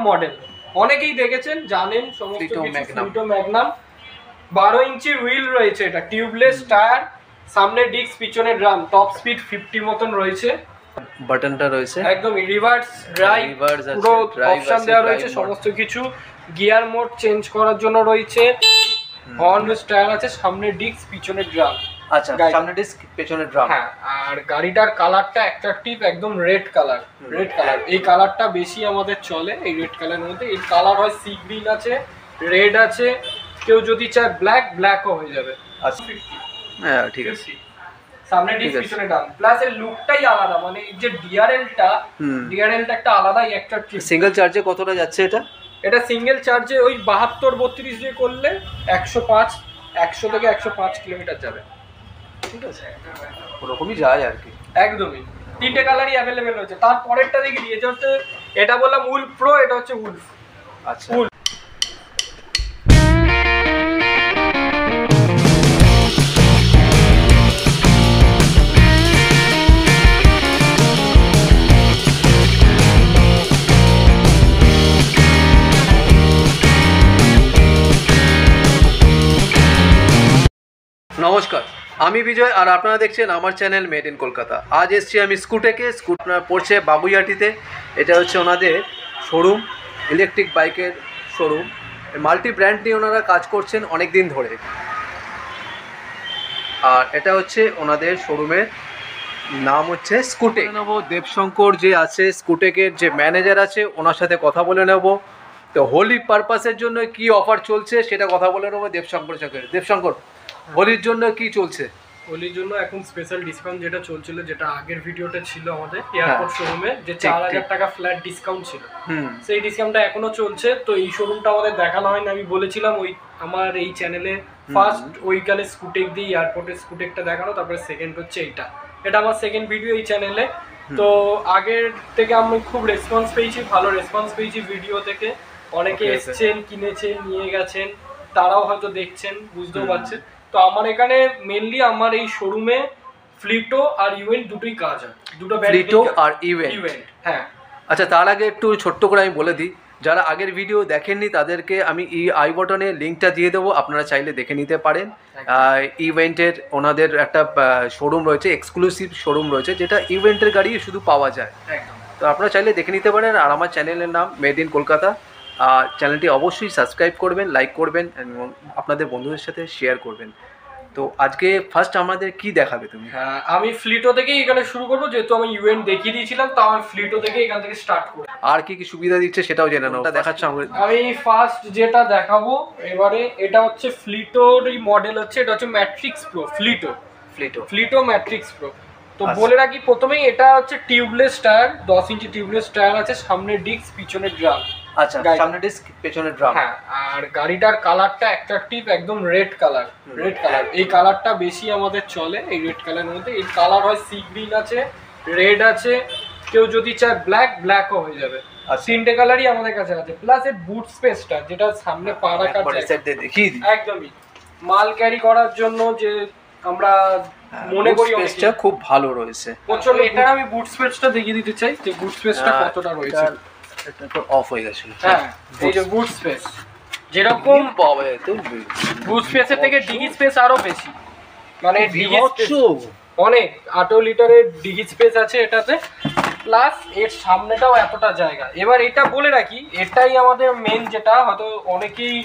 Model অনেকেই দেখেছেন, জানেন সমস্ত কিছু। ফ্লিটো ম্যাগনাম 12 ইঞ্চির হুইল রয়েছে, এটা টিউবলেস টায়ার, সামনে ডিস্ক, পিছনে ড্রাম, টপ স্পিড 50 মতন রয়েছে, বাটনটা রয়েছে একদম রিভার্স ড্রাইভ, পুরো অপশন দেওয়া রয়েছে সমস্ত কিছু। গিয়ার মোড চেঞ্জ করার জন্য রয়েছে, হর্ন টায়ার আছে, সামনে ডিস্ক, পিছনে ড্রাম। আচ্ছা, সামনে ডিস্ক পেছনে ড্রাম। হ্যাঁ, আর গাড়িটার কালারটা অ্যাট্রাকটিভ, একদম রেড কালার। এই কালারটা বেশি আমাদের চলে, এই রেড কালারের মধ্যে। এই কালার হয় সি গ্রিন আছে, রেড আছে, কেউ যদি চায় ব্ল্যাকও হয়ে যাবে। আচ্ছা, হ্যাঁ ঠিক আছে। সামনে ডিস্ক, পিছনে ড্রাম, প্লাস এর লুকটাই আলাদা, মানে এই যে ডিআরএলটা একটা আলাদাই অ্যাট্রাকটিভ। সিঙ্গেল চার্জে কতটা যাচ্ছে এটা? এটা সিঙ্গেল চার্জে ওই 72-32 দিয়ে করলে 100 থেকে 105 কিলোমিটার যাবে। ঠিক আছে, ওরকমই যায় আর কি। একদমই। 3টে কালারই অ্যাভেলেবেল রয়েছে। তার পরেরটা দেখি দিয়েছে হচ্ছে, এটা বললাম উলফ প্রো, এটা হচ্ছে উলফ। আচ্ছা, নমস্কার, আমি বিজয় আর আপনারা দেখছেন আমার চ্যানেল মেড ইন কলকাতা। আজ এসছি আমি স্কুটেকে। আপনার পড়ছে বাবুইহাটিতে। এটা হচ্ছে ওনাদের শোরুম, ইলেকট্রিক বাইকের শোরুম। মাল্টি ব্র্যান্ড নিয়ে ওনারা কাজ করছেন অনেক দিন ধরে। আর এটা হচ্ছে ওনাদের শোরুমের নাম হচ্ছে স্কুটেক। নেব দেবশঙ্কর যে আছে স্কুটেকের যে ম্যানেজার আছে, ওনার সাথে কথা বলে নেব। তো হোলি পারপাসের জন্য কি অফার চলছে সেটা কথা বলে নেবো দেবশঙ্করের সাথে। দেবশঙ্কর, হোলির জন্য কি চলছে? হোলির জন্য এখন স্পেশাল ডিসকাউন্ট যেটা চলছিল, যেটা আগের ভিডিওতে ছিল আমাদের এয়ারপোর্ট শোরুমে, যে 4000 টাকা ফ্ল্যাট ডিসকাউন্ট ছিল, সেই ডিসকাউন্টটা এখনো চলছে। তো এই শোরুমটা আমাদের দেখানো হয়নি, আমি বলেছিলাম ওই আমার এই চ্যানেলে ফার্স্ট ওইখানে স্কুটেক দিয়ে এয়ারপোর্টের স্কুটেকটা দেখানো, তারপরে সেকেন্ড হচ্ছে এটা আমার সেকেন্ড ভিডিও এই চ্যানেলে। তো আগের থেকে আমি খুব রেসপন্স পেয়েছি, ভালো রেসপন্স পেয়েছি ভিডিও থেকে। অনেকে এসছেন, কিনেছেন, নিয়ে গেছেন, তারাও হয়তো দেখছেন, বুঝতেও পারছেন। তো আমার এখানে মেইনলি আমার এই শোরুমে ফ্লিটো আর ইভেন্ট দুটোই কাজ হয়, দুটো ফ্লিটো আর ইভেন্ট। হ্যাঁ, আচ্ছা, তার আগে একটু ছোট্ট করে আমি বলে দিই, যারা আগের ভিডিও দেখেননি তাদেরকে আমি এই আই বটনে লিঙ্কটা দিয়ে দেবো, আপনারা চাইলে দেখে নিতে পারেন। ইভেন্টের ওনাদের একটা শোরুম রয়েছে, এক্সক্লুসিভ শোরুম রয়েছে, যেটা ইভেন্টের গাড়ি শুধু পাওয়া যায়। তো আপনারা চাইলে দেখে নিতে পারেন। আর আমার চ্যানেলের নাম মেড ইন কলকাতা। চ্যানেলটি অবশ্যই সাবস্ক্রাইব করবেন, লাইক করবেন এবং আপনাদের বন্ধুদের সাথে শেয়ার করবেন। তো আজকে ফার্স্ট আমাদের কি দেখাবে তুমি? হ্যাঁ, আমি ফ্লিটো থেকেই এখানে শুরু করবো, যেহেতু আমি ইভেন্ট দেখিয়ে দিয়েছিলাম, তো আমি ফ্লিটো থেকে এখান থেকে স্টার্ট করব। আর কি কি সুবিধা দিচ্ছে সেটাও জেনে নাও। দেখাচ্ছ আমি ফার্স্ট যেটা দেখাবো এবারে, এটা হচ্ছে ফ্লিটোর মডেল হচ্ছে, এটা হচ্ছে ম্যাট্রিক্স প্রো। ফ্লিটো ম্যাট্রিক্স প্রো। তো বলে রাখি প্রথমেই, এটা হচ্ছে tubeless tyre, 10 inch tubeless tyre আছে, সামনে ডিস্ক, পিছনে ড্রাম। আচ্ছা, সামনে ডিস্ক, পেছনে ড্রাম। হ্যাঁ, আর গাড়িটার কালারটা অ্যাট্রাকটিভ, একদম রেড কালার। এই কালারটা বেশি আমাদের চলে, এই রেড কালারের মধ্যে। এই কালার হয় সি গ্রিন আছে, রেড আছে, কেউ যদি চায় ব্ল্যাকও হয়ে যাবে। 3টে কালারই আমাদের কাছে আছে। প্লাস এর বুট স্পেসটা, যেটা সামনে পা রাখার একদমই মাল ক্যারি করার জন্য, যে আমরা মনে করি স্পেসটা খুব ভালো রয়েছে। প্রচন্ড। এটা আমি বুট স্পেসটা দেখিয়ে দিতে চাই যে বুট স্পেসটা কতটা রয়েছে। এটা তো অফ হয়ে গেছে। হ্যাঁ, এই যে বুট স্পেস যেরকম পাবে, তো বুট স্পেসের থেকে ডিগি স্পেস আরো বেশি, মানে ডিগি অনেক 8 লিটারের ডিগি স্পেস আছে এটাতে। প্লাস এর সামনেটাও এতটা জায়গা। এবার এটা বলে রাখি, এটাই আমাদের মেন, যেটা হয়তো অনেকেই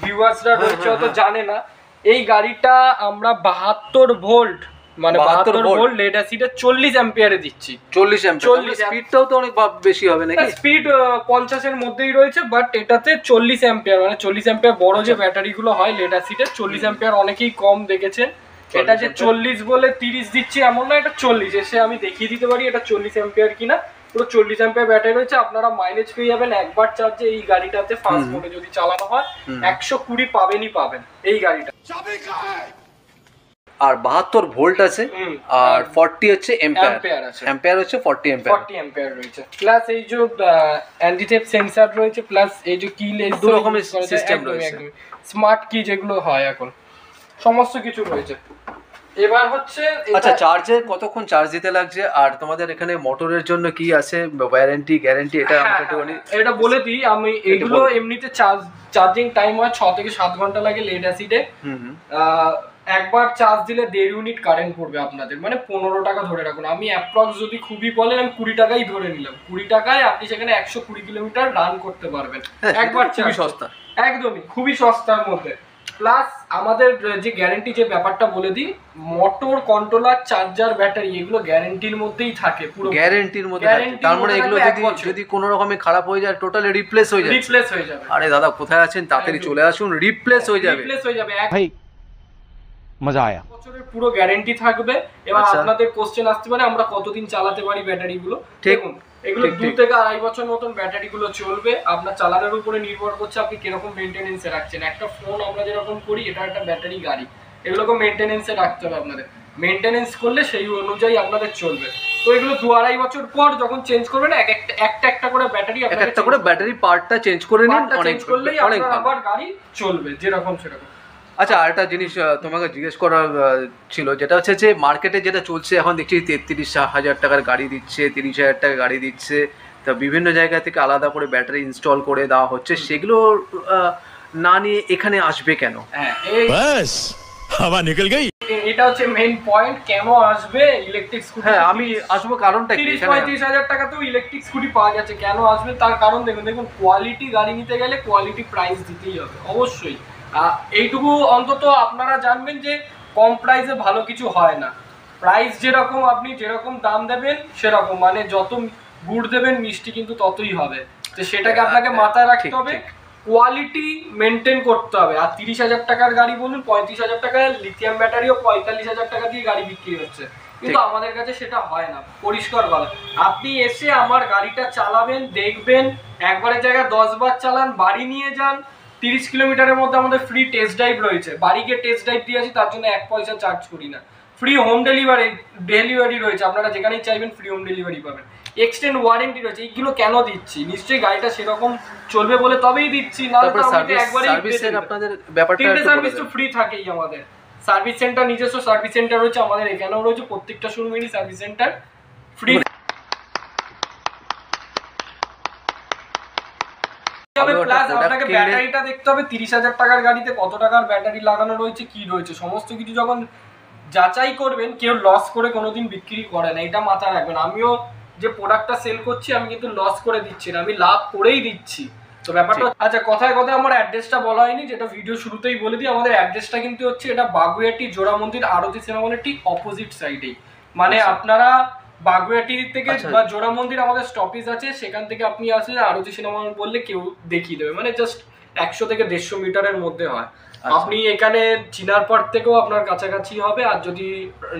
ভিউয়ার্সরা রয়েছে হয়তো জানে না, এই গাড়িটা আমরা 72 ভোল্ট, মানে 72 ভোল্ট লেড অ্যাসিডে 40 অ্যাম্পিয়ারে দিচ্ছি। 40 অ্যাম্পিয়ার স্পিডটাও তো অনেক বেশি হবে নাকি? স্পিড 50 এর মধ্যেই রয়েছে, বাট এটাতে 40 অ্যাম্পিয়ার, মানে 40 অ্যাম্পিয়ার বড় যে ব্যাটারিগুলো হয় লেড অ্যাসিডের, 40 অ্যাম্পিয়ার অনেকেই কম দেখেছেন। এটা যে 40 বলে 30 দিচ্ছি এমন না, এটা 40। এসে আমি দেখিয়ে দিতে পারি এটা 40 অ্যাম্পিয়ার কিনা। পুরো 40 অ্যাম্পিয়ার ব্যাটারি রয়েছে। আপনারা মাইলেজ পেয়ে যাবেন একবার চার্জে এই গাড়িটাতে, ফাস্ট মোডে যদি চালানো হয় 120 পাবেন এই গাড়িটা। আর 72 ভোল্ট আছে, আর 40 হচ্ছে অ্যাম্পিয়ার আছে। অ্যাম্পিয়ার হচ্ছে 40 অ্যাম্পিয়ার রয়েছে। প্লাস এই যে অ্যান্টি-থেফ সেন্সর রয়েছে, প্লাস এই যে কিলেস, দু রকমের সিস্টেম রয়েছে। স্মার্ট কি যেগুলো হয় এখন, সমস্ত কিছু রয়েছে। এবার হচ্ছে আচ্ছা, চার্জের কতক্ষণ চার্জ দিতে লাগছে, আর তোমাদের এখানে মোটরের জন্য কি আছে, ওয়ারেন্টি গ্যারান্টি, এটা আমাকে একটুখানি এটা বলে দিই আমি। এগুলো এমনিতে চার্জিং টাইম হয় 6 থেকে 7 ঘন্টা লাগে লেড অ্যাসিডে। একবার চার্জ দিলে 1.5 ইউনিট কারেন্ট পড়বে আপনাদের, মানে 15 টাকা ধরে রাখুন। আমি অ্যাপ্রক্স যদি খুবই বলেন আমি 20 টাকাই ধরে নিলাম। 20 টাকায় আপনি সেখানে 120 কিলোমিটার রান করতে পারবেন একবার। খুবই সস্তা, একদমই খুবই সস্তার মধ্যে। প্লাস আমাদের যে গ্যারান্টি, যে ব্যাপারটা বলে দিই, মোটর, কন্ট্রোলার, চার্জার, ব্যাটারি এগুলো গ্যারান্টির মধ্যেই থাকে, পুরো গ্যারান্টির মধ্যে থাকে। তার মানে এগুলো যদি কোনো রকমের খারাপ হয়ে যায় টোটালি রিপ্লেস হয়ে যাবে। আরে দাদা কোথায় আছেন, তাড়াতাড়ি চলে আসুন, রিপ্লেস হয়ে যাবে। ভাই মজা আয়া। বছরের পুরো গ্যারান্টি থাকবে। এবার আপনাদের কোশ্চেন আসতে পারে আমরা কতদিন চালাতে পারি ব্যাটারি গুলো। দেখুন এগুলো 2 থেকে 2.5 বছর মতন ব্যাটারি গুলো চলবে। আপনার চালানোর উপরে নির্ভর করছে আপনি কিরকম মেইনটেনেন্সে রাখছেন। একটা ফোন আমরা যেরকম করি, এটা একটা ব্যাটারি গাড়ি, এগুলোকে মেইনটেনেন্সে রাখতে হবে আপনাদের। মেইনটেনেন্স করলে সেই অনুযায়ী আপনাদের চলবে। তো এগুলো 2-2.5 বছর পর যখন চেঞ্জ করবেন, একটা করে ব্যাটারি, একটা করে ব্যাটারি পার্টটা চেঞ্জ করে নিন, অনেক করলেই আপনার আবার গাড়ি চলবে যেরকম সেরকম। আচ্ছা, আরেকটা জিনিস তোমাকে জিজ্ঞেস করার ছিল, যেটা হচ্ছে যে মার্কেটে যেটা চলছে এখন দেখছি 33,000 টাকার গাড়ি দিচ্ছে, 30,000 টাকার গাড়ি দিচ্ছে, তা বিভিন্ন জায়গা থেকে আলাদা করে ব্যাটারি ইনস্টল করে দেওয়া হচ্ছে, সেগুলো না নিয়ে এখানে আসবে কেন? বাস হাওয়া নিকল গই। এটা হচ্ছে মেইন পয়েন্ট, কেন আসবে ইলেকট্রিক স্কুটি। হ্যাঁ, আমি আসবো কারণটা কি, 30-35 হাজার টাকাতেও ইলেকট্রিক স্কুটি পাওয়া যাচ্ছে, কেন আসবে তার কারণ দেখুন কোয়ালিটি গাড়ি নিতে গেলে কোয়ালিটি প্রাইস দিতেই হবে অবশ্যই। এইটুকু অন্তত আপনারা জানবেন যে কম প্রাইসে ভালো কিছু হয় না। প্রাইস যেরকম, আপনি যেরকম দাম দেবেন সেরকম, মানে যত গুড় দেবেন মিষ্টি কিন্তু ততই হবে। তো সেটাকে আপনাকে মাথায় রাখতে হবে, কোয়ালিটি মেনটেন করতে হবে। আর 30,000 টাকার গাড়ি বলুন, 35,000 টাকায় লিথিয়াম ব্যাটারিও 45,000 টাকা দিয়ে গাড়ি বিক্রি হচ্ছে, কিন্তু আমাদের কাছে সেটা হয় না। পরিষ্কার বলা, আপনি এসে আমার গাড়িটা চালাবেন, দেখবেন, একবারের জায়গায় 10 বার চালান, বাড়ি নিয়ে যান। 30 কিলোমিটারের মধ্যে আমাদের ফ্রি টেস্ট ড্রাইভ রয়েছে, বাড়ি গিয়ে টেস্ট ড্রাইভ দিয়ে আসি, তার জন্য 1 পয়সা চার্জ করি না। ফ্রি হোম ডেলিভারি রয়েছে, আপনারা যেখানেই চাইবেন ফ্রি হোম ডেলিভারি পাবেন। এক্সটেন্ড ওয়ারেন্টি রয়েছে। এইগুলো কেন দিচ্ছি? নিশ্চয়ই গাড়িটা সেরকম চলবে বলে তবেই দিচ্ছি, না তো একবারই আপনাদের ব্যাপারটা সার্ভিস তো ফ্রি থাকেই আমাদের। সার্ভিস সেন্টার, নিজস্ব সার্ভিস সেন্টার রয়েছে আমাদের, এখানেও রয়েছে, প্রত্যেকটা শোরুমেরই সার্ভিস সেন্টার ফ্রি। প্লাস আপনাকে ব্যাটারিটা দেখতে হবে, 30,000 টাকার গাড়িতে কত টাকার ব্যাটারি লাগানো রয়েছে, কি রয়েছে, সমস্ত কিছু যখন যাচাই করবেন, কেউ লস করে কোনোদিন বিক্রি করে না, এটা মাথায় রাখবেন। আমিও যে প্রোডাক্টটা সেল করছি আমি কিন্তু লস করে দিচ্ছি না, আমি লাভ করেই দিচ্ছি। তো ব্যাপারটা, আচ্ছা কথায় কথায় আমার অ্যাড্রেসটা বলা হয়নি, যেটা ভিডিও শুরুতেই বলে দিই। আমাদের অ্যাড্রেসটা কিন্তু হচ্ছে এটা বাগুইআটি জোড়া মন্দির আরতি সিনেমা হলের ঠিক অপোজিট সাইডেই। মানে আপনারা বাগুইআটি থেকে বা জোড়া মন্দির আমাদের স্টপেজ আছে, সেখান থেকে আপনি আসলে আরতি সিনেমা হল বললে কেউ দেখিয়ে দেবে, মানে জাস্ট 100 থেকে 150 মিটারের মধ্যে হয়। আপনি এখানে চিনারপাড় থেকেও আপনার কাছাকাছি হবে, আর যদি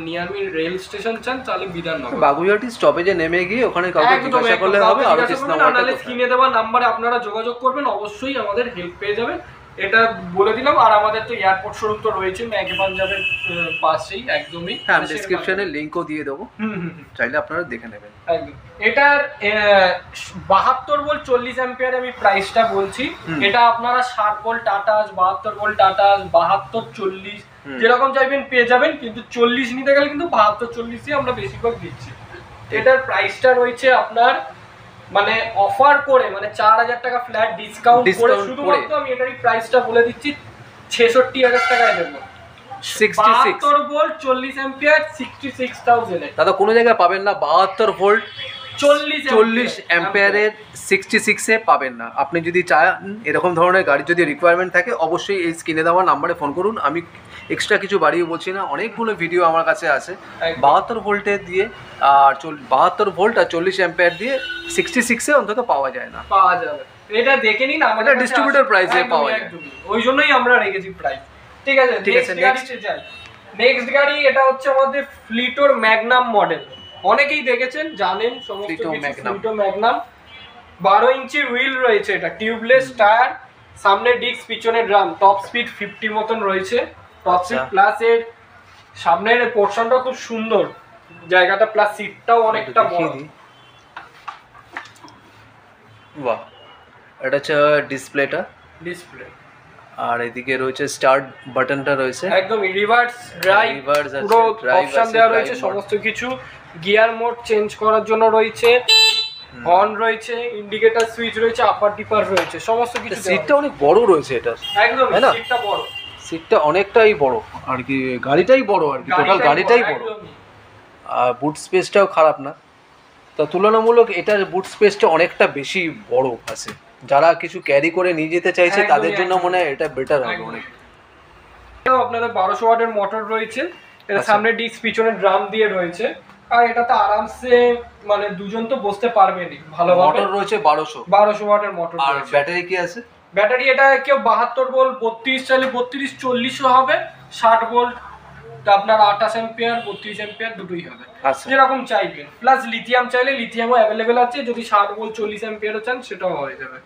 নিয়ারমি রেল স্টেশন চান তাহলে বিধাননগর বাগুইআটি স্টপেজে নেমে গিয়ে ওখানে কাউকে জিজ্ঞাসা করলে হবে, আর স্ক্রিনে দেওয়া নাম্বারে আপনারা যোগাযোগ করবেন, অবশ্যই আমাদের হেল্প পেয়ে যাবেন, এটা বলে দিলাম। আর আমাদের তো এয়ারপোর্ট শোরুম তো রয়েছে ম্যাকে পাঞ্জাবের পাশেই একদমই। হ্যাঁ, আমি ডেসক্রিপশনে লিংকও দিয়ে দেবো, চাইলে আপনারা দেখে নেবেন। একদম। এটার 72 ভোল্ট 40 অ্যাম্পিয়ার আমি প্রাইসটা বলছি। এটা আপনারা 60 ভোল্ট টাটা, 72 ভোল্ট টাটা, 72 40 যেরকম চাইবেন পেয়ে যাবেন, কিন্তু 40 নিতে গেলে কিন্তু 72 40ই আমরা বেশিরভাগ দিচ্ছি। এটার প্রাইসটা রয়েছে আপনার মানে অফার করে, মানে 4,000 টাকা ফ্ল্যাট ডিসকাউন্ট করে, শুধুমাত্র আমি এটারই প্রাইসটা বলে দিচ্ছি 66,000 টাকায় দেবো। 72 ভোল্ট 40 অ্যাম্পিয়ার 66,000 এ। দাদা কোনো জায়গায় পাবেন না 72 ভোল্ট 40 অ্যাম্পিয়ারের 66 এ পাবেন না। আপনি যদি চান এরকম ধরনের গাড়ি যদি রিকোয়ারমেন্ট থাকে, অবশ্যই এই স্ক্রিনে দেওয়া নাম্বারে ফোন করুন। আমি এক্সট্রা কিছু বাড়িয়ে বলছি না, অনেকগুলো ভিডিও আমার কাছে আছে 72 ভোল্টের দিয়ে, আর 72 ভোল্ট আর 40 অ্যাম্পিয়ার দিয়ে 66 এ অন্তত পাওয়া যায় না। পাওয়া যাবে, এটা দেখে নিন, আমাদের ডিস্ট্রিবিউটর প্রাইসে পাওয়া যায়, ওই জন্যই আমরা রেখেছি প্রাইস। ঠিক আছে, নেক্সট গাড়ি এটা হচ্ছে আমাদের ফ্লিটোর ম্যাগনাম মডেল। অনেকেই দেখেছেন, জানেন সমস্ত কিছু। ফ্লিটো ম্যাগনাম 12 ইঞ্চির হুইল রয়েছে, এটা টিউবলেস টায়ার, সামনে ডিস্ক, পিছনে ড্রাম, টপ স্পিড 50 মতন রয়েছে। টপ স্পিড প্লাস এর সামনের পোরশনটা খুব সুন্দর জায়গাটা, প্লাস সিটটাও অনেকটা বড়। বাহ, এটা হচ্ছে ডিসপ্লে। আর এদিকে রয়েছে স্টার্ট বাটনটা রয়েছে, একদম রিভার্স ড্রাইভ পুরো অপশন দেওয়া রয়েছে, সমস্ত কিছু গিয়ার মোড চেঞ্জ করার জন্য রয়েছে, হর্ন রয়েছে, ইন্ডিকেটর সুইচ রয়েছে, আপার ডিপার রয়েছে, সমস্ত কিছু। সিটটা অনেক বড় রয়েছে এটা, একদম সিটটা বড়, সিটটা অনেকটাই বড় আর কি, গাড়িটাই বড় আর কি, টোটাল গাড়িটাই বড়। আর বুট স্পেসটাও খারাপ না, তো তুলনামূলক এটার বুট স্পেসটা অনেকটা বেশি বড় আছে, যারা কিছু ক্যারি করে নিয়ে যেতে চাইছে তাদের জন্য মনে হয় এটা বেটার হবে অনেক। আপনাদের 1200 ওয়াটের মোটর রয়েছে, এটা সামনে ডিস্ক পিছনে ড্রাম দিয়ে রয়েছে, আর এটাতে আরামসে মানে দুজন তো বসতে পারবেনই ভালোভাবে। মোটর রয়েছে 1200 ওয়াটের মোটর। আর ব্যাটারি কি আছে? ব্যাটারি এটা কেউ 72 ভোল্ট 32 চাইলে 32 40ও হবে, 60 ভোল্ট আপনার 28 অ্যাম্পিয়ার 32 অ্যাম্পিয়ার দুটোই হবে, যেরকম চাইবেন। প্লাস লিথিয়াম চাইলে লিথিয়ামও অ্যাভেলেবেল আছে, যদি 60 ভোল্ট 40 অ্যাম্পিয়ারও চান সেটাও হয়ে যাবে।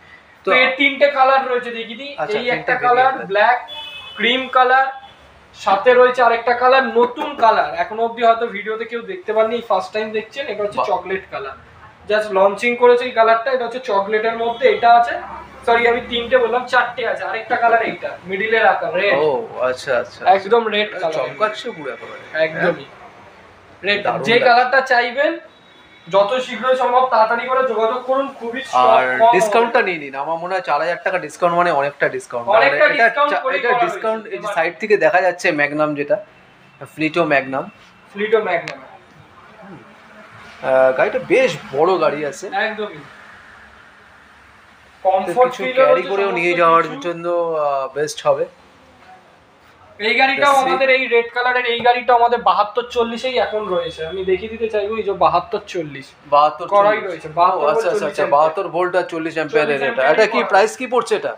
তো এর তিনটে কালার রয়েছে দেখি দিই। এই একটা কালার ব্ল্যাক, ক্রিম কালার, সাথে রয়েছে আরেকটা কালার নতুন কালার, এখনো অবধি হয়তো ভিডিওতে কেউ দেখতে পাননি, ফার্স্ট টাইম দেখছেন। এটা হচ্ছে চকলেট কালার, জাস্ট লঞ্চিং করেছে এই কালারটা। এটা হচ্ছে চকলেটের মধ্যে, এটা আছে, সরি আমি তিনটে বললাম, চারটে আছে। আরেকটা কালার এইটা মিডিলে রাখা রেড। ও আচ্ছা আচ্ছা, একদম রেড কালার, চমকাচ্ছে পুরো একেবারে, একদমই রেড। যে কালারটা চাইবেন যত শীঘ্র সম্ভব তাড়াতাড়ি করে যোগাযোগ করুন, খুবই আর ডিসকাউন্টটা নিয়ে নিন। আমার মনে হয় 4000 টাকা ডিসকাউন্ট মানে অনেকটা ডিসকাউন্ট। এটা ডিসকাউন্ট এই যে সাইড থেকে দেখা যাচ্ছে ম্যাগনাম, যেটা ফ্লিটো ম্যাগনাম, গাড়িটা বেশ বড় গাড়ি আছে, একদমই কমফোর্ট ফিল ক্যারি করেও নিয়ে যাওয়ার জন্য বেস্ট হবে। এই গাড়িটাও আমাদের, এই রেড কালারের এই গাড়িটা আমাদের 7240 এখন রয়েছে। আমি দেখিয়ে দিতে চাইবো, এই যে 7240 করাই রয়েছে। আচ্ছা আচ্ছা, 72 ভোল্ট আর 40 অ্যাম্পিয়ারের। এটা কি প্রাইস কি পড়ছে এটা?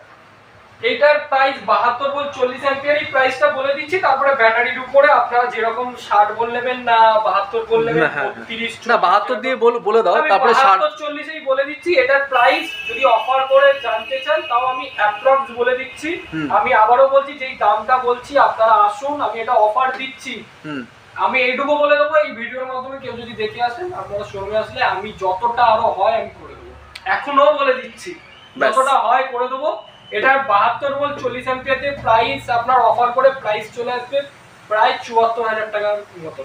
এটার প্রাইস 72 ভোল্ট 40 অ্যাম্পিয়ারই প্রাইসটা বলে দিচ্ছি, তারপরে ব্যাটারির উপরে আপনারা যেরকম 60 ভোল্ট নেবেন না 72 ভোল্ট নেবেন 30 না 72 দিয়ে বলে দাও, তারপরে 72 40 এই বলে দিচ্ছি। এটার প্রাইস যদি অফার করে জানতে চান তাও আমি অ্যাপ্রক্স বলে দিচ্ছি। আমি আবারও বলছি, যেই দামটা বলছি আপনারা আসুন, আমি এটা অফার দিচ্ছি। আমি এইটুকু বলে দেবো, এই ভিডিওর মাধ্যমে কেউ যদি দেখে আসেন, আপনারা শোরুমে আসলে আমি যতটা আরো হয় আমি করে দেবো, এখনো বলে দিচ্ছি যতটা হয় করে দেবো। এটার 72 ভোল্ট 40 অ্যাম্পিয়ার দিয়ে প্রাইস আপনার অফার করে প্রাইস চলে আসবে প্রায় 74,000 টাকার মতো।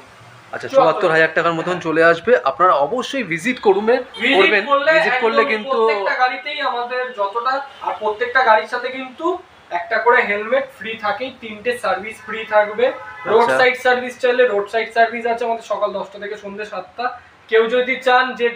আচ্ছা 74,000 টাকার মতন চলে আসবে। আপনারা অবশ্যই ভিজিট করবেন, ভিজিট করলে কিন্তু প্রত্যেকটা গাড়িতেই আমাদের যতটা, আর প্রত্যেকটা গাড়ির সাথে কিন্তু একটা করে হেলমেট ফ্রি থাকেই, 3টে সার্ভিস ফ্রি থাকবে। রোড সাইড সার্ভিস চাইলে রোড সাইড সার্ভিস আছে আমাদের সকাল 10টা থেকে সন্ধ্যে 7টা। কেউ যদি চান যে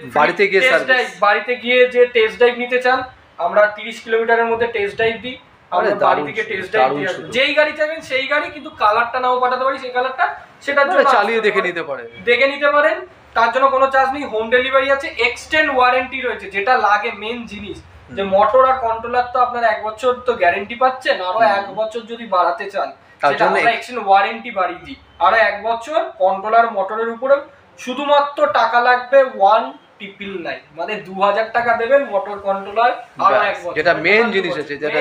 বাড়িতে গিয়ে যে টেস্ট ড্রাইভ নিতে চান, আমরা 30 কিলোমিটারের মধ্যে টেস্ট ড্রাইভ দিই, আমরা বাড়ি থেকে টেস্ট ড্রাইভ দিই। যেই গাড়ি চাইবেন সেই গাড়ি, কিন্তু কালারটা নাও পাঠাতে পারি, সেই কালারটা সেটার জন্য চালিয়ে দেখে নিতে পারেন, তার জন্য কোনো চার্জ নেই। হোম ডেলিভারি আছে, এক্সটেন্ড ওয়ারেন্টি রয়েছে, যেটা লাগে মেন জিনিস, যে মোটর আর কন্ট্রোলার তো আপনারা 1 বছর তো গ্যারান্টি পাচ্ছেন, আরো 1 বছর যদি বাড়াতে চান সেটা আমরা এক্সটেন্ড ওয়ারেন্টি বাড়িয়ে দিই, আরো 1 বছর। কন্ট্রোলার মোটরের উপরে শুধুমাত্র টাকা লাগবে 1,999, মানে 2000 টাকা দেবেন, মোটর কন্ট্রোলার আর 1 বছর, যেটা মেইন জিনিস আছে, যেটা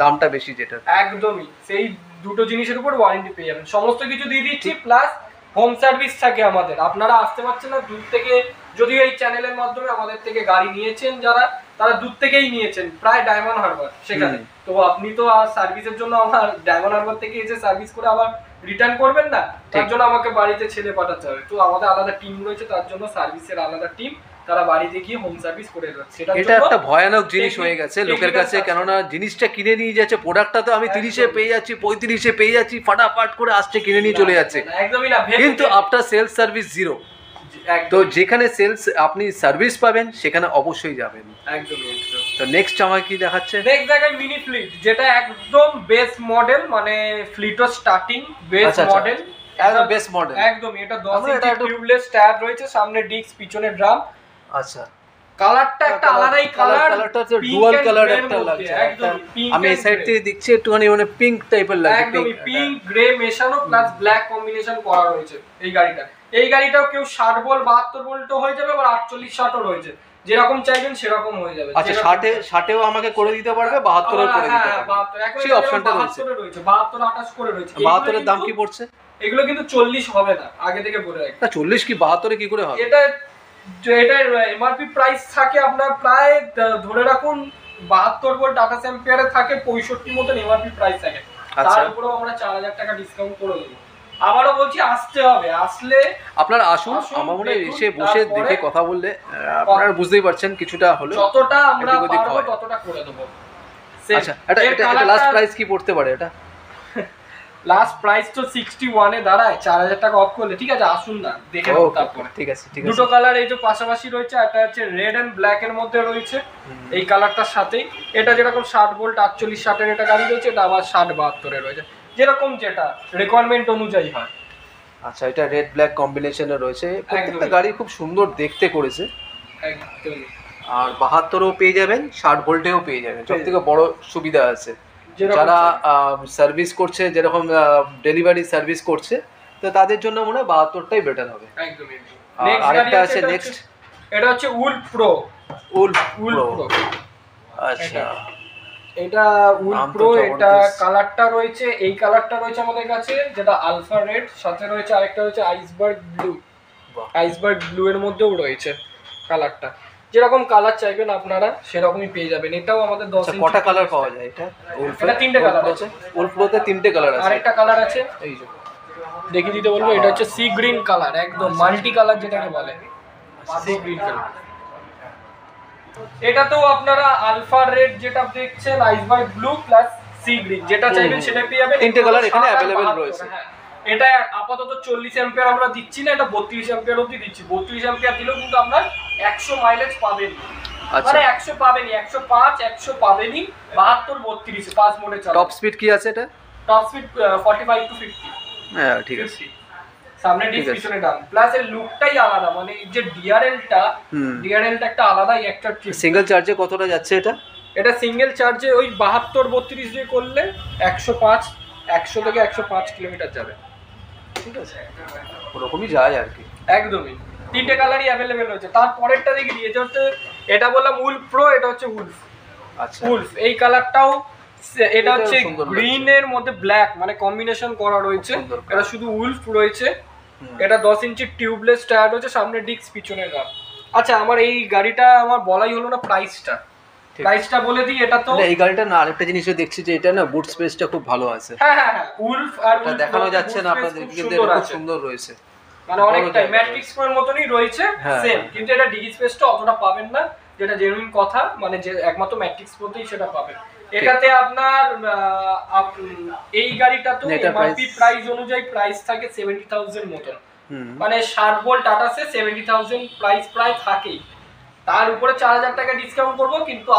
দামটা বেশি, যেটা একদমই সেই দুটো জিনিসের উপর ওয়ারেন্টি পেয়ে যাবেন। সমস্ত কিছু দিয়ে দিচ্ছি, প্লাস হোম সার্ভিস থাকে আমাদের। আপনারা আসতে পারছেন না দূর থেকে, যদিও এই চ্যানেলের মাধ্যমে আমাদের থেকে গাড়ি নিয়েছেন যারা, তারা দূর থেকেই নিয়েছেন, প্রায় ডায়মন্ড হারবার সেখানে। তো আপনি তো আর সার্ভিসের জন্য আমার ডায়মন্ড হারবার থেকে এসে সার্ভিস করে আবার রিটার্ন করবেন না, তার জন্য আমাকে বাড়িতে ছেলে পাঠাতে হবে। তো আমাদের আলাদা টিম রয়েছে, তার জন্য সার্ভিসের আলাদা টিম, তারা বাড়িতে গিয়ে হোম সার্ভিস করে যাচ্ছে। এটা একটা ভয়ানক জিনিস হয়ে গেছে লোকের কাছে, কেননা জিনিসটা কিনে নিয়ে যাচ্ছে, প্রোডাক্টটা তো আমি 30-এ পেয়ে যাচ্ছি, 35-এ পেয়ে যাচ্ছি, ফাটাফাট করে আসছে কিনে নিয়ে চলে যাচ্ছে, একদমই না। কিন্তু আফটার সেলস সার্ভিস জিরো। তো যেখানে সেলস আপনি সার্ভিস পাবেন সেখানে অবশ্যই যাবেন। একদমই। তো নেক্সট আমাকে কি দেখাচ্ছে? নেক্সট জায়গায় মিনি ফ্লিট, যেটা একদম বেস মডেল, মানে ফ্লিটও স্টার্টিং বেস মডেল, একদম বেস মডেল, একদমই। এটা 10 ইঞ্চি টিউবলেস টায়ার রয়েছে, সামনে ডিস্ক পিছনে ড্রাম। আচ্ছা, কালারটা একটা আলাদাই কালার, কালারটা হচ্ছে ডুয়াল কালার একটা লাগছে, একদম পিঙ্ক। আমি এই সাইড থেকে দেখছি একটুখানি মানে পিঙ্ক টাইপের লাগছে, একদমই পিঙ্ক গ্রে মেশানো প্লাস ব্ল্যাক কম্বিনেশন করা রয়েছে এই গাড়িটা। এই গাড়িটাও কেউ 60 ভোল্ট 72 ভোল্টও হয়ে যাবে, আবার 48 60ও রয়েছে, যেরকম চাইবেন সেরকম হয়ে যাবে। আচ্ছা 60-এও আমাকে করে দিতে পারবে, 72-এও করে দিতে পারবে, সেই অপশনটা রয়েছে। 72 28 করে রয়েছে। 72-এর দাম কি পড়ছে? এগুলো কিন্তু 40 হবে না, আগে থেকে বলে রাখি। না 40 কি 72-এ কি করে হবে? এটার এমআরপি প্রাইস থাকে আপনার প্রায় ধরে রাখুন 72 ভোল্ট 28 অ্যাম্পিয়ারে থাকে 65 মতন এমআরপি প্রাইস থাকে। তার উপরেও আমরা 4000 টাকা ডিসকাউন্ট করে দেবো। আবারও বলছি আসতে হবে, আসলে আপনারা আসুন, আমার মনে হয় এসে বসে দেখে কথা বললে আপনারা বুঝতেই পারছেন কিছুটা হলো যতটা আমরা পারবো ততটা করে দেবো। আচ্ছা এটা লাস্ট প্রাইস কি পড়তে পারে? এটা লাস্ট প্রাইস তো 61 এ দাঁড়ায়, 4000 টাকা অফ করলে। ঠিক আছে আসুন না দেখে নাও তারপরে। ঠিক আছে ঠিক আছে। দুটো কালার এই যে পাশাপাশি রয়েছে, একটা হচ্ছে রেড এন্ড ব্ল্যাক এর মধ্যে রয়েছে এই কালারটার সাথেই। এটা যেরকম 60 ভোল্ট 48 60 এর এটা গাড়ি রয়েছে, এটা আবার 60 72 এর রয়েছে, যেরকম যেটা রিকোয়ারমেন্ট অনুযায়ী হয়। আচ্ছা এটা রেড ব্ল্যাক কম্বিনেশনে রয়েছে, প্রত্যেকটা গাড়ি খুব সুন্দর দেখতে করেছে। একদম। আর 72ও পেয়ে যাবেন, 60 ভোল্টেও পেয়ে যাবেন। সবথেকে বড় সুবিধা আছে যারা সার্ভিস করছে, যেরকম ডেলিভারি সার্ভিস করছে, তো তাদের জন্য মনে হয় 72টাই বেটার হবে। একদমই। আরেকটা আছে নেক্সট, এটা হচ্ছে উলফ প্রো। উলফ প্রো, আচ্ছা এটা উলফ প্রো। এটা কালারটা রয়েছে, এই কালারটা রয়েছে আমাদের কাছে, যেটা আলফা রেড, সাথে রয়েছে আরেকটা রয়েছে আইসবার্গ ব্লু। আইসবার্গ ব্লু এর মধ্যেও রয়েছে কালারটা। যেরকম কালার চাইবেন আপনারা সেরকমই পেয়ে যাবেন। এটাও আমাদের 10 ইঞ্চি। কটা কালার পাওয়া যায় এটা? এটা তিনটে কালার আছে। উলফ প্রোতে তিনটে কালার আছে। আরেকটা কালার আছে এই যে দেখিয়ে দিতে বলবো, এটা হচ্ছে সি গ্রিন কালার, একদম মাল্টি কালার যেটাকে বলে সি গ্রিন কালার। এটা তো আপনারা আলফা রেড যেটা দেখছেন, iceberg blue plus sea green, যেটা চাইবেন সেটা পেয়ে যাবেন। তিনটে কালার এখানে अवेलेबल রয়েছে। এটা আপাতত 40 অ্যাম্পিয়ার আমরা দিচ্ছি না, এটা 32 অ্যাম্পিয়ার অবধি দিচ্ছি। 32 অ্যাম্পিয়ার দিলেও কিন্তু আমরা 100 মাইলেজ পাবেন। মানে 100 পাবেনই, 105 100 পাবেনই। 72 32 5 মোডে চালানো। টপ স্পিড কি আছে এটা? Top speed 45 to 50। হ্যাঁ ঠিক আছে। সামনে ডিস্ক পিছনে ডান, প্লাস এর লুকটাই আলাদা। মানে যে ডিআরএলটা একটা আলাদাই একটা। সিঙ্গেল চার্জে কতটা যাচ্ছে এটা? এটা সিঙ্গেল চার্জে ওই 72 32 দিয়ে করলে 105 100 থেকে 105 কিলোমিটার যাবে। ঠিক আছে, ওরকমই যায় আর কি। একদমই। তিনটে কালারই অ্যাভেলেবেল রয়েছে। তারপরেরটা দেখি দিয়েছে হচ্ছে, এটা বললাম উলফ প্রো, এটা হচ্ছে উলফ। আচ্ছা উলফ এই কালারটাও, এটা হচ্ছে গ্রিন এর মধ্যে ব্ল্যাক, মানে কম্বিনেশন করা রয়েছে। এটা শুধু উলফ রয়েছে। এটা 10 ইঞ্চি টিউবলেস টায়ার রয়েছে, সামনে ডিস্ক পিছনে গার্ড। আচ্ছা আমার এই গাড়িটা আমার বলাই হলো না প্রাইসটা বলে দিই। এটা তো এই গাড়িটা না, আরেকটা জিনিসও দেখছি যে এটা না বুট স্পেসটা খুব ভালো আছে। হ্যাঁ উলফ আর দেখানো যাচ্ছে না আপনাদের, কিন্তু খুব সুন্দর রয়েছে। মানে অনেকটাই ম্যাট্রিক্স প্রোর মতনই রয়েছে সেম, কিন্তু এটা ডিগি স্পেসটা অতটা পাবেন না, যেটা জেনুইন কথা। মানে যে একমাত্র ম্যাট্রিক্স প্রোতেই সেটা পাবেন। এটাতে আপনার এই গাড়িটা তো এমআরপি প্রাইস অনুযায়ী প্রাইস থাকে 70,000 মতন। মানে 60 ভোল্ট 28 এ 70,000 প্রাইস প্রায় থাকেই। তার উপরে 4000 টাকা ডিসকাউন্ট করবো, কিন্তু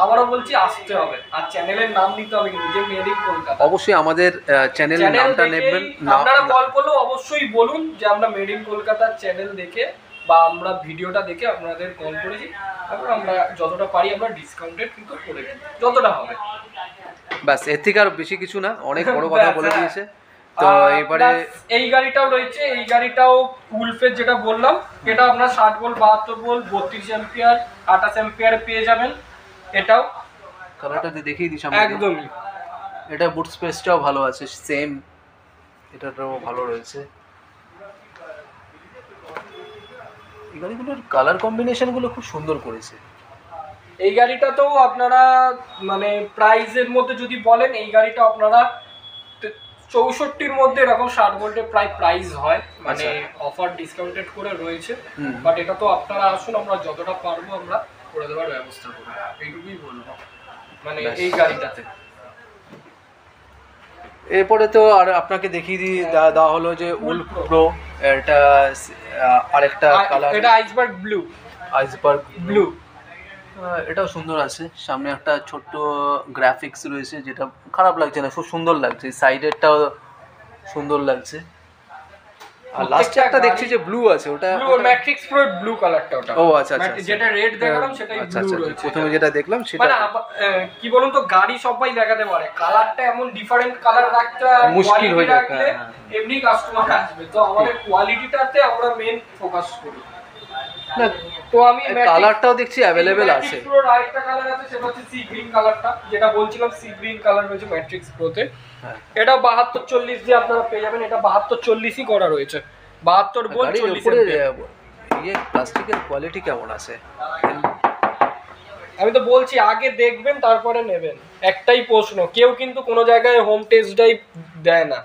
আবারও বলছি আসতে হবে। আর চ্যানেলের নাম নিতে হবে, কিন্তু যে মেড ইন কলকাতা। অবশ্যই আমাদের চ্যানেলের নামটা নেবেন। আপনারা কল করলেও অবশ্যই বলুন যে আমরা মেড ইন কলকাতার চ্যানেল দেখে বা আমরা ভিডিওটা দেখে আপনাদের কল করেছি। তারপর আমরা যতটা পারি আমরা ডিসকাউন্টেড কিন্তু করে দিই, যতটা হবে। বাস, এর থেকে আর বেশি কিছু না, অনেক বড় কথা বলে দিয়েছে। তো এবারে এই গাড়িটাও রয়েছে, এই গাড়িটাও উলফের যেটা বললাম, এটা আপনার 60 ভোল্ট 72 ভোল্ট 32 অ্যাম্পিয়ার 28 অ্যাম্পিয়ারে পেয়ে যাবেন। এটাও কালারটা দেখিয়ে দিই সামনে। একদমই। এটা বুট স্পেসটাও ভালো আছে, সেম এটাটাও ভালো রয়েছে। এই গাড়িগুলোর কালার কম্বিনেশনগুলো খুব সুন্দর করেছে। এই গাড়িটা তো আপনারা মানে প্রাইসের মধ্যে যদি বলেন, এই গাড়িটা আপনারা 64-র মধ্যে এরকম 60 ভোল্টের প্রায় প্রাইস হয়, মানে অফার ডিসকাউন্টেড করে রয়েছে। বাট এটা তো আপনারা আসুন, আমরা যতটা পারবো আমরা করে দেওয়ার ব্যবস্থা করব, এইটুকুই বলবো মানে এই গাড়িটাতে। এরপরে তো আর আপনাকে দেখিয়ে দিয়ে দেওয়া হলো যে উলফ প্রো, এটা আরেকটা কালার, এটা আইসবার্গ ব্লু। এটাও সুন্দর আছে। সামনে একটা ছোট্ট গ্রাফিক্স রয়েছে, যেটা খারাপ লাগছে না, খুব সুন্দর লাগছে। সাইডেরটাও সুন্দর লাগছে। আর লাস্টে একটা দেখছি যে ব্লু আছে, ওটা ব্লু ম্যাট্রিক্স প্রো ব্লু কালারটা। ওটা ও আচ্ছা আচ্ছা, যেটা রেড দেখালাম সেটাই ব্লু রয়েছে। প্রথমে যেটা দেখলাম সেটা মানে কি বলুন তো, গাড়ি সবাই দেখাতে পারে, কালারটা এমন ডিফারেন্ট কালার রাখতে মুশকিল হয়ে যায়। এমনি কাস্টমার আসবে, তো আমাদের কোয়ালিটিটাতে আমরা মেন ফোকাস করি। তো আমি কালারটাও দেখছি अवेलेबल আছে। প্রোর আরেকটা কালার আছে, সেটা হচ্ছে সি গ্রিন কালারটা, যেটা বলছিলাম সি গ্রিন কালার রয়েছে ম্যাট্রিক্স প্রোতে। এটা 72 40 দিয়ে আপনারা পেয়ে যাবেন। এটা 72 40ই করা রয়েছে, 72 ভোল্ট 40 এই প্লাস্টিকের কোয়ালিটি কেমন আছে? আমি তো বলছি আগে দেখবেন তারপরে নেবেন। একটাই প্রশ্ন, কেউ কিন্তু কোনো জায়গায় হোম টেস্ট ড্রাইভ দেয় না,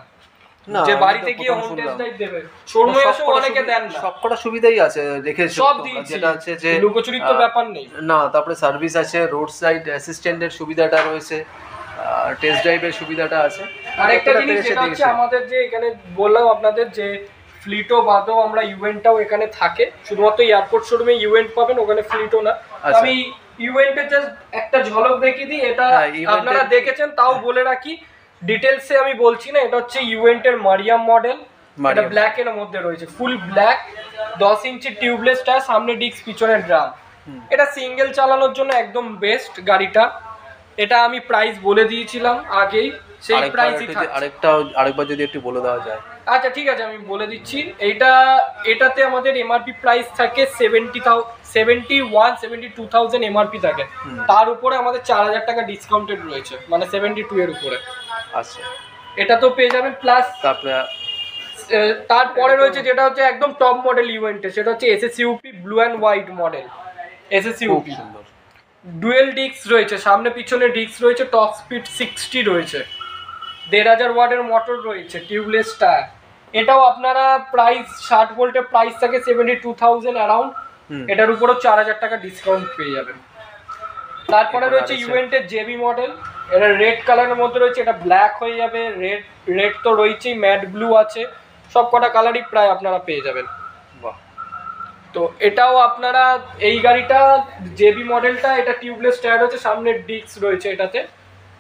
যে বাড়িতে গিয়ে হোম টেস্ট ড্রাইভ দেবে। শোরুমে এসে অনেকে দেন না। সবকটা সুবিধাই আছে রেখেছে, সব দিয়েছি, যেটা আছে যে লুকোচুরির তো ব্যাপার নেই না। তারপরে সার্ভিস আছে, রোড সাইড অ্যাসিস্ট্যান্টের সুবিধাটা রয়েছে, টেস্ট ড্রাইভের সুবিধাটা আছে। আরেকটা জিনিস যেটা হচ্ছে আমাদের যে এখানে বললাম আপনাদের যে ফ্লিটো বাদেও আমরা ইভেন্টটাও এখানে থাকে, শুধুমাত্র এয়ারপোর্ট শোরুমে ইভেন্ট পাবেন, ওখানে ফ্লিটো না। আমি ইভেন্টের জাস্ট একটা ঝলক দেখিয়ে দিই, এটা আপনারা দেখেছেন তাও বলে রাখি, ডিটেলসে আমি বলছি না। এটা হচ্ছে ইভেন্টের মারিয়াম মডেল, এটা ব্ল্যাক এর মধ্যে রয়েছে, full black, 10 inch tubeless tyre, সামনে ডিস্ক পিছনে ড্রাম। এটা সিঙ্গেল চালানোর জন্য একদম বেস্ট গাড়িটা। এটা আমি প্রাইস বলে দিয়েছিলাম আগেই, সেই প্রাইসই থাকছে। আরেকবার যদি একটু বলে দেওয়া যায়। আচ্ছা ঠিক আছে, আমি বলে দিচ্ছি। এটাতে আমাদের এমআরপি প্রাইস থাকে 72,000 এমআরপি থাকে, তার উপরে আমাদের 4,000 টাকা ডিসকাউন্টেড রয়েছে, মানে 72 এর উপরে। আচ্ছা, এটা তো পেয়ে যাবেন। প্লাস তারপরে রয়েছে যেটা হচ্ছে একদম টপ মডেল ইভেন্টে, সেটা হচ্ছে SSUP blue and white model. SSUP dual disc রয়েছে, সামনে পিছনে ডিস্ক রয়েছে, টপ স্পিড 60 রয়েছে, 1,500 ওয়াটের মোটর রয়েছে, টিউবলেস টায়ার। এটাও আপনারা প্রাইস 60 ভোল্টের প্রাইস থাকে 72,000 অ্যারাউন্ড, এটার উপরও 4,000 টাকা ডিসকাউন্ট পেয়ে যাবেন। তারপরে রয়েছে ইভেন্টের জেবি মডেল, এটা রেড কালারের মধ্যে রয়েছে, এটা ব্ল্যাক হয়ে যাবে, রেড তো রয়েছেই, ম্যাট ব্লু আছে, সব কটা কালারই প্রায় আপনারা পেয়ে যাবেন। তো এটাও আপনারা, এই গাড়িটা জেবি মডেলটা, এটা টিউবলেস টায়ার রয়েছে, সামনে ডিস্ক রয়েছে, এটাতে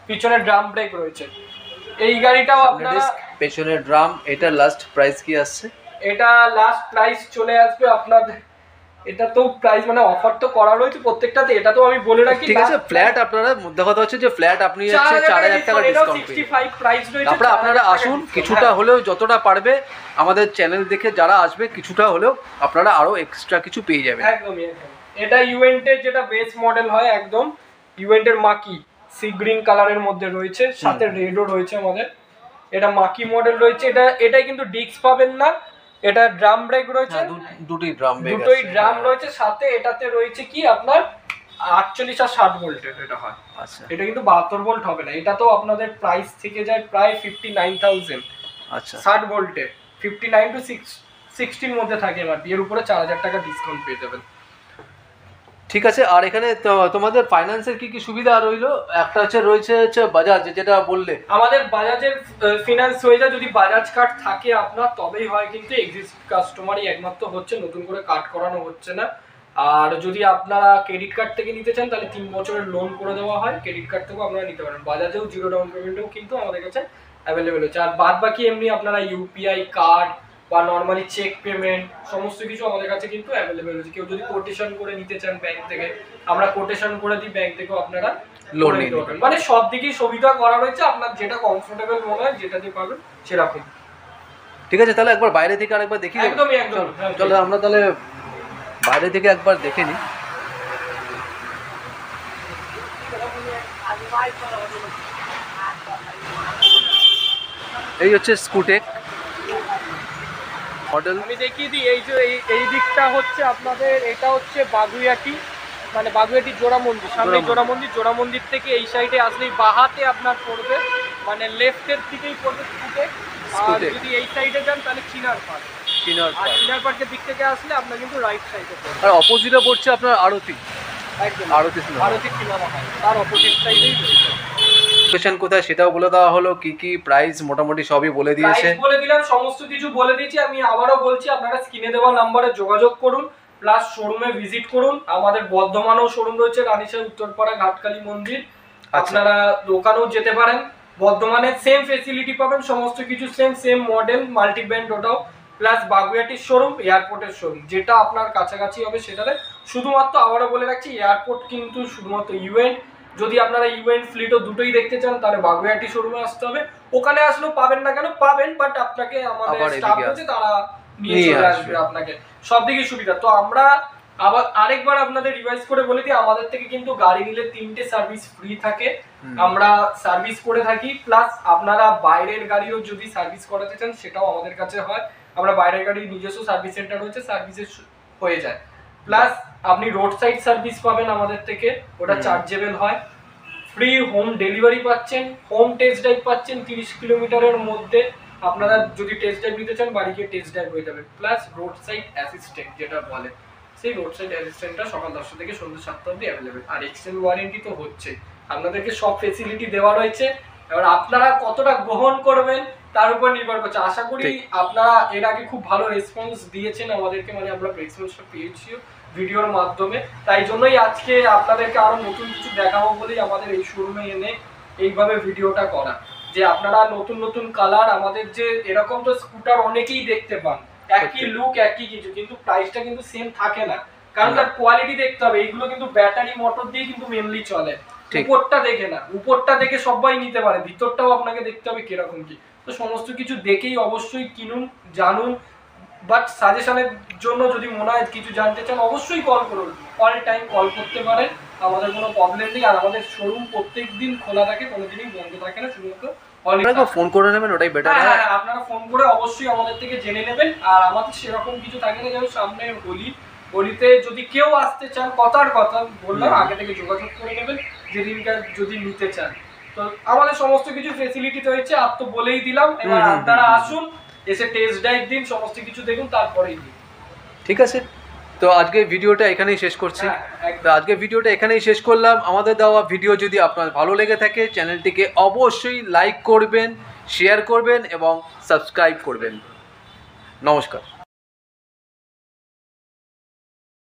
পিছনে ড্রাম ব্রেক রয়েছে। এই গাড়িটাও আপনারা পেছনে ড্রাম। এটা লাস্ট প্রাইস কি আসছে? এটা লাস্ট প্রাইস চলে আসবে আপনাদের, এটা তো প্রাইস মানে অফার তো করা রয়েছে প্রত্যেকটাতে, এটা তো আমি বলে রাখি। ঠিক আছে, ফ্ল্যাট আপনারা মধ্যে কথা হচ্ছে যে ফ্ল্যাট আপনি হচ্ছে 4,000 টাকা ডিসকাউন্ট পেয়ে 65 প্রাইস রয়েছে। তারপরে আপনারা আসুন, কিছুটা হলেও যতটা পারবে আমাদের চ্যানেল দেখে যারা আসবে, কিছুটা হলেও আপনারা আরো এক্সট্রা কিছু পেয়ে যাবেন। একদমই। এটা ইভেন্টের যেটা বেস মডেল হয়, একদম ইভেন্টের মাকি সি গ্রিন কালারের মধ্যে রয়েছে, সাথে রেডও রয়েছে আমাদের। এটা মাকি মডেল রয়েছে, এটাই কিন্তু ডিস্ক পাবেন না, এটা ড্রাম ব্রেক রয়েছে, দুটোই ড্রাম রয়েছে, সাথে এটাতে রয়েছে কি আপনার 48 আর 60 ভোল্টের এটা হয়। আচ্ছা, এটা কিন্তু 72 ভোল্ট হবে না। এটা তো আপনাদের প্রাইস থেকে যায় প্রায় 59,000। আচ্ছা, 60 ভোল্টে 59 টু 60 মধ্যে থাকে এমআরপি, এর উপরে 4,000 টাকা ডিসকাউন্ট পেয়ে যাবেন। ঠিক আছে। আর এখানে তোমাদের ফাইন্যান্সের কি কি সুবিধা রইলো? একটা রয়েছে বাজাজ, যেটা বললে আমাদের বাজাজের ফিনান্স হয়ে যায়, যদি বাজাজ কার্ড থাকে আপনার তবেই হয়, কিন্তু এক্সিস্ট কাস্টমারই একমাত্র হচ্ছে, নতুন করে কার্ড করানো হচ্ছে না। আর যদি আপনারা ক্রেডিট কার্ড থেকে নিতে চান তাহলে 3 বছরের লোন করে দেওয়া হয়, ক্রেডিট কার্ড থেকেও আপনারা নিতে পারেন। বাজাজেও 0 ডাউন পেমেন্টেও কিন্তু আমাদের কাছে অ্যাভেলেবেল হচ্ছে। আর বাদ বাকি এমনি আপনারা ইউপিআই কার্ড বা নর্মালি চেক পেমেন্ট সমস্ত কিছু আমাদের কাছে কিন্তু অ্যাভেলেবেল হচ্ছে। কেউ যদি কোটেশন করে নিতে চান ব্যাংক থেকে, আমরা কোটেশন করে দিই, ব্যাংক থেকেও আপনারা লোন নিতে পারবেন। মানে সব দিকেই সুবিধা করা রয়েছে, আপনার যেটা কমফোর্টেবল মনে হয় যেটা দিয়ে পাবেন সেরকম। ঠিক আছে, তাহলে একবার বাইরে থেকে আরেকবার দেখি। একদমই। চলো আমরা তাহলে বাইরে থেকে একবার দেখে নিই। এই হচ্ছে স্কুটেক মডেল। আমি দেখিয়ে দিই, এই দিকটা হচ্ছে আপনাদের, এটা হচ্ছে বাগুইয়াটি, মানে বাগুইয়াটি জোড়া মন্দির, সামনে জোড়া মন্দির থেকে এই সাইডে আসলেই বাহাতে আপনার পড়বে, মানে লেফটের দিকেই পড়বে স্কুটেক। আর যদি এই সাইডে যান তাহলে চিনার পার্কের দিক থেকে আসলে আপনার কিন্তু রাইট সাইডে পড়বে। আর অপোজিটে পড়ছে আপনার আরতি। একদম আরতি সিনেমা হল, তার অপোজিট সাইডেই রয়েছে। লোকেশন কোথায় সেটাও বলে দেওয়া হলো, কি প্রাইস মোটামুটি সবই বলে দিয়েছে, বলে দিলাম, সমস্ত কিছু বলে দিয়েছি। আমি আবারও বলছি, আপনারা স্ক্রিনে দেওয়া নম্বরে যোগাযোগ করুন, প্লাস শোরুমে ভিজিট করুন। আমাদের বর্ধমানেও শোরুম রয়েছে, রানীশাহী উত্তরপাড়া ঘাটকালী মন্দির, আপনারা দোকানেও যেতে পারেন। বর্ধমানে সেম ফেসিলিটি পাবেন, সমস্ত কিছু সেম মডেল, মাল্টি ব্র্যান্ড ওটাও, প্লাস বাগুইয়াটির শোরুম, এয়ারপোর্টের শোরুম, যেটা আপনার কাছাকাছি হবে সেটাতে। শুধুমাত্র আবারও বলে রাখছি, এয়ারপোর্ট কিন্তু শুধুমাত্র ইভেন্ট, যদি আপনারা ইভেন্ট ফ্লিটও দুটোই দেখতে চান তাহলে বাগুইয়াটি শোরুমে আসতে হবে। ওখানে আসলেও পাবেন না কেন, পাবেন, বাট আপনাকে আমাদের স্টাফ আছে তারা নিয়ে চলে আসবে আপনাকে, সব দিকে সুবিধা। তো আমরা আবার আরেকবার আপনাদের রিভাইজ করে বলে দিই, আমাদের থেকে কিন্তু গাড়ি নিলে 3টে সার্ভিস ফ্রি থাকে, আমরা সার্ভিস করে থাকি। প্লাস আপনারা বাইরের গাড়িও যদি সার্ভিস করাতে চান সেটাও আমাদের কাছে হয়, আমরা বাইরের গাড়ির নিজস্ব সার্ভিস সেন্টার রয়েছে, সার্ভিসের হয়ে যায়। প্লাস আপনি রোড সাইড সার্ভিস পাবেন আমাদের থেকে, ওটা চার্জেবল হয়। ফ্রি হোম ডেলিভারি পাচ্ছেন, হোম টেস্ট ড্রাইভ পাচ্ছেন 30 কিলোমিটারের মধ্যে। আপনারা যদি টেস্ট ড্রাইভ নিতে চান বাড়ি গিয়ে টেস্ট ড্রাইভ হয়ে যাবে। প্লাস রোড সাইড অ্যাসিস্ট্যান্ট যেটা বলে, সেই রোড সাইড অ্যাসিস্ট্যান্টটা সকাল 10টা থেকে সন্ধ্যা 7টা অবধি অ্যাভেলেবেল। আর এক্সটেন্ড ওয়ারেন্টি তো হচ্ছেই, আপনাদেরকে সব ফেসিলিটি দেওয়া রয়েছে। এবার আপনারা কতটা গ্রহণ করবেন তার উপর নির্ভর করছে। আশা করি আপনারা এর আগে খুব ভালো রেসপন্স দিয়েছেন আমাদেরকে, মানে আমরা রেসপন্সটা পেয়েছি ভিডিওর মাধ্যমে। তাই জন্যই আজকে আপনাদেরকে আরো নতুন কিছু দেখাবো বলেই আমাদের এই শোরুমে এনে এইভাবে ভিডিওটা করা, যে আপনারা নতুন নতুন কালার, আমাদের যে এরকম তো স্কুটার অনেকেই দেখতে পান, একই লুক একই কিছু, কিন্তু প্রাইসটা কিন্তু সেম থাকে না, কারণ তার কোয়ালিটি দেখতে হবে। এইগুলো কিন্তু ব্যাটারি মোটর দিয়ে কিন্তু মেনলি চলে। উপরটা দেখে না, উপরটা দেখে সবাই নিতে পারে, ভিতরটাও আপনাকে দেখতে হবে কিরকম কি। তো সমস্ত কিছু দেখেই অবশ্যই কিনুন, জানুন। বাট সাজেশনের জন্য যদি মনে হয় কিছু জানতে চান অবশ্যই কল করুন, অল টাইম কল করতে পারেন, আমাদের কোনো প্রবলেম নেই। আর আমাদের শোরুম প্রত্যেকদিন খোলা থাকে, কোনোদিনই বন্ধ থাকে না, শুধুমাত্র ফোন করে নেবেন, ওটাই বেটার। হ্যাঁ, আপনারা ফোন করে অবশ্যই আমাদের থেকে জেনে নেবেন। আর আমাদের সেরকম কিছু থাকে না, যেমন সামনে হোলিতে যদি কেউ আসতে চান, কথার কথা বললাম, আগে থেকে যোগাযোগ করে নেবেন যেদিনকার যদি নিতে চান। তো আমাদের সমস্ত কিছু ফেসিলিটি রয়েছে, আর তো বলেই দিলাম। এবার আপনারা আসুন, এসে টেস্ট ড্রাইভ দিন, সমস্ত কিছু দেখুন, তারপরেই দিন। ঠিক আছে, তো আজকে ভিডিওটা এখানেই শেষ করছি। তো আজকে ভিডিওটা এখানেই শেষ করলাম। আমাদের দেওয়া ভিডিও যদি আপনার ভালো লেগে থাকে চ্যানেলটিকে অবশ্যই লাইক করবেন, শেয়ার করবেন এবং সাবস্ক্রাইব করবেন। নমস্কার।